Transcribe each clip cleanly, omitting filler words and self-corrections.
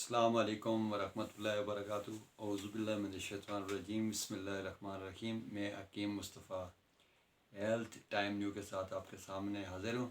السلام علیکم ورحمۃ اللہ وبرکاتہ۔ اعوذ باللہ من الشیطان الرجیم، بسم اللہ الرحمن الرحیم۔ میں حکیم مصطفیٰ ہیلتھ ٹائم نیو کے ساتھ آپ کے سامنے حاضر ہوں۔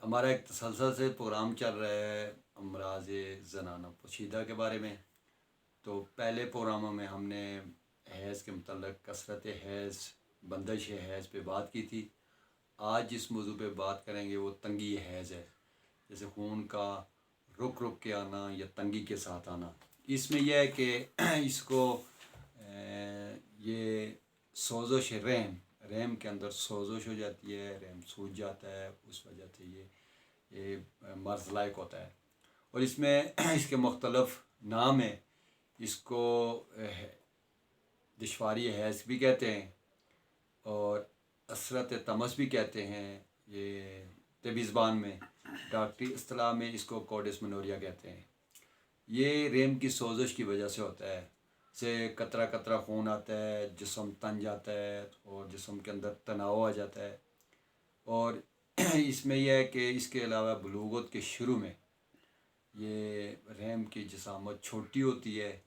ہمارا ایک تسلسل سے پروگرام چل رہا ہے امراض زنانہ پوشیدہ کے بارے میں۔ تو پہلے پروگراموں میں ہم نے حیض کے متعلق کثرت حیض، بندش حیض پہ بات کی تھی۔ آج جس موضوع پہ بات کریں گے وہ تنگی حیض ہے، جیسے خون کا رک رک کے آنا یا تنگی کے ساتھ آنا۔ اس میں یہ ہے کہ اس کو یہ سوزش رحم کے اندر سوزش ہو جاتی ہے، رحم سوج جاتا ہے، اس وجہ سے یہ مرض لائق ہوتا ہے۔ اور اس میں اس کے مختلف نام ہیں۔ اس کو دشواری حیض بھی کہتے ہیں اور عسرت تمس بھی کہتے ہیں، یہ طبی زبان میں۔ ڈاکٹری اصطلاح میں اس کو کوڈسمنوریا کہتے ہیں۔ یہ رحم کی سوزش کی وجہ سے ہوتا ہے، سے قطرہ قطرہ خون آتا ہے، جسم تن جاتا ہے اور جسم کے اندر تناؤ آ جاتا ہے۔ اور اس میں یہ ہے کہ اس کے علاوہ بلوغت کے شروع میں یہ رحم کی جسامت چھوٹی ہوتی ہے،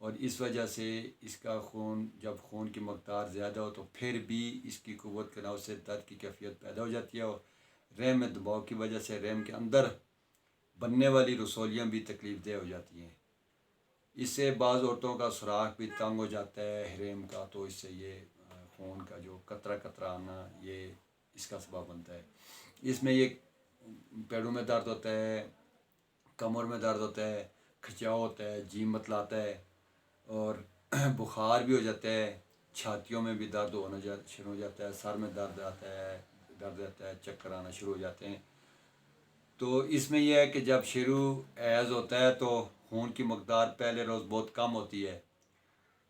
اور اس وجہ سے اس کا جب خون کی مقدار زیادہ ہو تو پھر بھی اس کی قوت کے ناؤ سے درد کی کیفیت پیدا ہو جاتی ہے، اور رحم میں دباؤ کی وجہ سے رحم کے اندر بننے والی رسولیاں بھی تکلیف دہ ہو جاتی ہیں۔ اس سے بعض عورتوں کا سوراخ بھی تنگ ہو جاتا ہے رحم کا، تو اس سے یہ خون کا جو قطرہ قطرہ آنا یہ اس کا سبب بنتا ہے۔ اس میں یہ پیڑوں میں درد ہوتا ہے، کمر میں درد ہوتا ہے، کھچاؤ ہوتا ہے، جی متلاتا ہے، اور بخار بھی ہو جاتا ہے، چھاتیوں میں بھی درد ہونا شروع ہو جاتا ہے، سر میں درد رہتا ہے، چکر آنا شروع ہو جاتے ہیں۔ تو اس میں یہ ہے کہ جب شروع حیض ہوتا ہے تو خون کی مقدار پہلے روز بہت کم ہوتی ہے،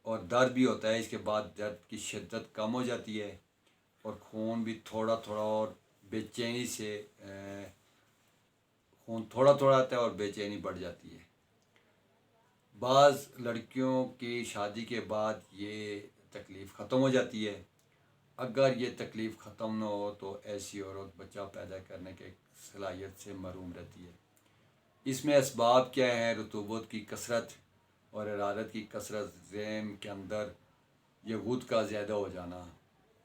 اور درد بھی ہوتا ہے۔ اس کے بعد درد کی شدت کم ہو جاتی ہے، اور خون بھی تھوڑا تھوڑا اور بے چینی سے خون تھوڑا تھوڑا آتا ہے اور بے چینی بڑھ جاتی ہے۔ بعض لڑکیوں کی شادی کے بعد یہ تکلیف ختم ہو جاتی ہے۔ اگر یہ تکلیف ختم نہ ہو تو ایسی عورت بچہ پیدا کرنے کے صلاحیت سے محروم رہتی ہے۔ اس میں اسباب کیا ہیں؟ رطوبت کی کثرت اور حرارت کی کثرت، رحم کے اندر یہ غد کا زیادہ ہو جانا،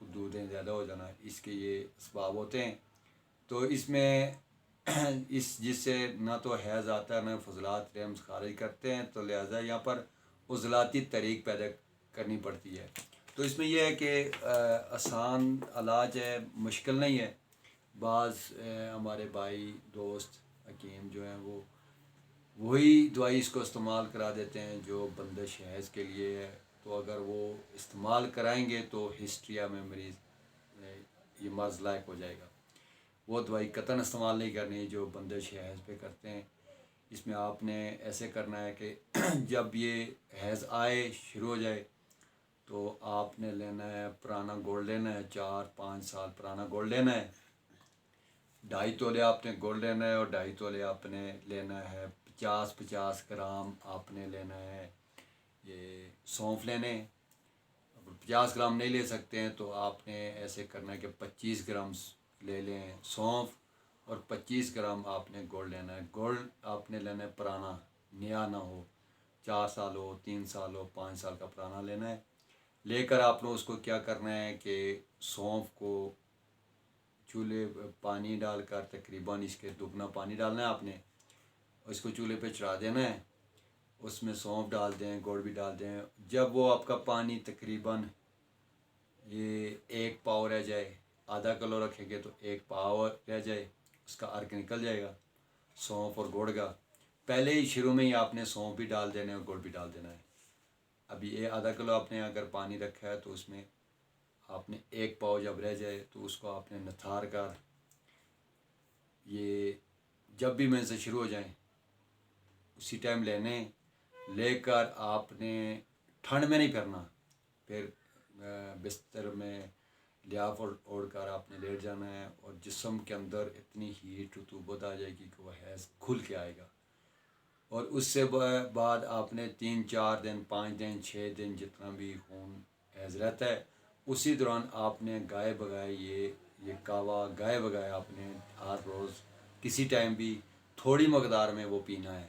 حدودیں زیادہ ہو جانا، اس کے یہ اسباب ہوتے ہیں۔ تو اس میں جس سے نہ تو حیض آتا ہے نہ فضلات رحم سے خارج کرتے ہیں، تو لہٰذا یہاں پر عضلاتی طریق پیدا کرنی پڑتی ہے۔ تو اس میں یہ ہے کہ آسان علاج ہے، مشکل نہیں ہے۔ بعض ہمارے بھائی دوست حکیم جو ہیں وہ وہی دوائی اس کو استعمال کرا دیتے ہیں جو بندش حیض کے لیے ہے۔ تو اگر وہ استعمال کرائیں گے تو ہسٹریا میں مریض یہ مرض لائق ہو جائے گا۔ وہ دوائی قطعاً استعمال نہیں کرنی جو بندش حیض پہ کرتے ہیں۔ اس میں آپ نے ایسے کرنا ہے کہ جب یہ حیض آئے شروع ہو جائے تو آپ نے لینا ہے پرانا گولڈ لینا ہے، 4-5 سال پرانا گولڈ لینا ہے۔ 2.5 تولے آپ نے گولڈ لینا ہے، اور 2.5 تولے آپ نے لینا ہے 50 گرام آپ نے لینا ہے یہ سونف لینے۔ اگر 50 گرام نہیں لے سکتے ہیں تو آپ نے ایسے کرنا ہے کہ 25 گرام لے لیں سونف، اور 25 گرام آپ نے گولڈ لینا ہے۔ گولڈ آپ نے لینا ہے پرانا، نیا نہ ہو، 4 سال ہو، 3 سال ہو، 5 سال کا پرانا لینا ہے۔ لے کر آپ نے اس کو کیا کرنا ہے کہ سونف کو چولہے پانی ڈال کر تقریباً اس کے دگنا پانی ڈالنا ہے آپ نے، اس کو چولہے پہ چڑھا دینا ہے، اس میں سونف ڈال دیں، گڑ بھی ڈال دیں۔ جب وہ آپ کا پانی تقریباً یہ 1 پاؤ رہ جائے، آدھا کلو رکھیں گے تو 1 پاؤ رہ جائے، اس کا عرق نکل جائے گا سونف اور گڑ کا۔ پہلے ہی شروع میں ہی آپ نے سونف بھی ڈال دینا ہے اور گڑ بھی ڈال دینا ہے۔ ابھی یہ آدھا کلو آپ نے اگر پانی رکھا ہے تو اس میں آپ نے 1 پاؤ جب رہ جائے تو اس کو آپ نے نتھار کر، یہ جب بھی میں سے شروع ہو جائیں اسی ٹائم لینے، لے کر آپ نے ٹھنڈ میں نہیں پھرنا، پھر بستر میں لیاف اوڑھ کر آپ نے لیٹ جانا ہے، اور جسم کے اندر اتنی ہیٹ رطوبت آ جائے گی کہ وہ حیض کھل کے آئے گا۔ اور اس سے بعد آپ نے 3-4 دن، 5 دن، 6 دن جتنا بھی خون حیض رہتا ہے اسی دوران آپ نے گائے بگائے یہ کہوا گائے بگائے آپ نے ہر روز کسی ٹائم بھی تھوڑی مقدار میں وہ پینا ہے۔